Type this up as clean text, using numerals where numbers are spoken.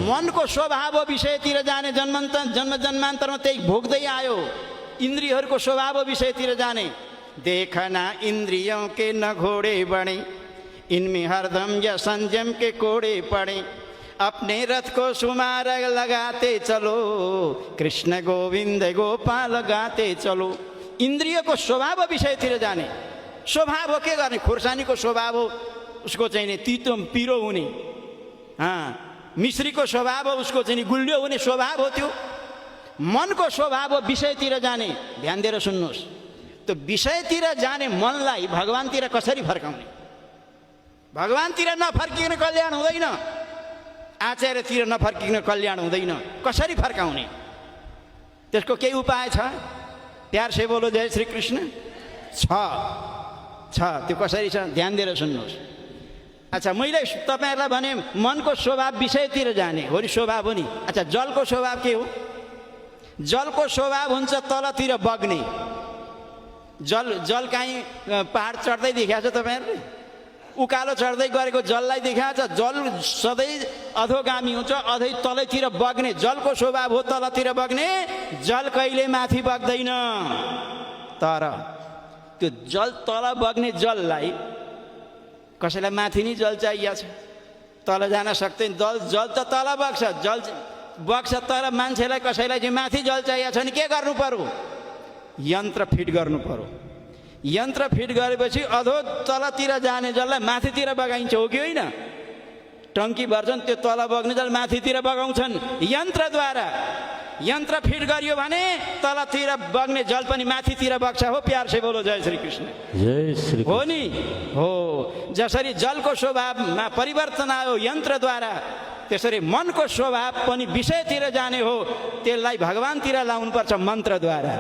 मनको स्वभाव विषयतिर जाने जन्म जन्मान्तरमा त्यही भोग्दै आयो। इन्द्रियहरूको स्वभाव विषयतिर जाने। देखना इंद्रियों के न घोड़े बने, इनमें हरदम या संयम के कोड़े पड़े। अपने रथ को सुमार लगाते चलो, कृष्ण गोविंद गोपाल गाते चलो। इंद्रिय को स्वभाव विषयतिर जाने। स्वभाव हो के गर्ने? खोर्सानीको स्वभाव हो उसको चाहिँ नि तितो पिरो हुने, मिश्रीको स्वभाव हो उसको चाहिँ नि गुलियो हुने स्वभाव हो त्यो। मनको स्वभाव हो विषयतिर जाने। ध्यान दिएर सुन्नुहोस्, त्यो विषयतिर जाने मनलाई भगवानतिर कसरी फर्काउने? भगवानतिर नफर्किकन कल्याण हुँदैन, आचार्यतिर नफर्किकन कल्याण हुँदैन। कसरी फर्काउने? त्यसको केही उपाय छ? प्यार से बोलो जय श्री कृष्ण। छ त्यो कसरी छ? ध्यान दिएर सुन्नुहोस्। अच्छा, मैले तपाईहरुलाई भने मनको स्वभाव विषयतिर जाने हो नि, स्वभाव हो नि। अच्छा, जलको स्वभाव के हो? जलको स्वभाव हुन्छ तलतिर बग्ने। जल कहीँ पहाड चढ्दै देखाएको छ तपाईहरुले? उकालो चढ्दै गरेको जललाई देखाएको छ? जल सधैँ अधोगामी हुन्छ, अझै तलैतिर बग्ने। जलको स्वभाव हो तलतिर बग्ने। जल कहिले माथि बग्दैन। तर त्यो जल तल बग्ने जललाई कसैलाई माथि नै जल चाहिएको छ, तल जान सक्दैन। जल त तल बग्छ, जल बग्छ, तर मान्छेलाई कसैलाई चाहिँ माथि जल चाहिएको छ भने के गर्नु पर्यो? यन्त्र फिट गर्नु पर्यो। यन्त्र फिट गरेपछि अधो तलतिर जाने जललाई माथितिर बगाइन्छ, हो कि होइन? टङ्की भर्छन्, त्यो तल बग्ने जल माथितिर बगाउँछन् यन्त्रद्वारा। यन्त्र फिट गरियो भने तलतिर बग्ने जल पनि माथितिर बग्छ। हो, प्यार से बोलो जय श्री कृष्ण। जय श्री हो नि? हो। जसरी जलको स्वभावमा परिवर्तन आयो यन्त्रद्वारा, त्यसरी मनको स्वभाव पनि विषयतिर जाने हो। त्यसलाई भगवानतिर लाउनुपर्छ मन्त्रद्वारा।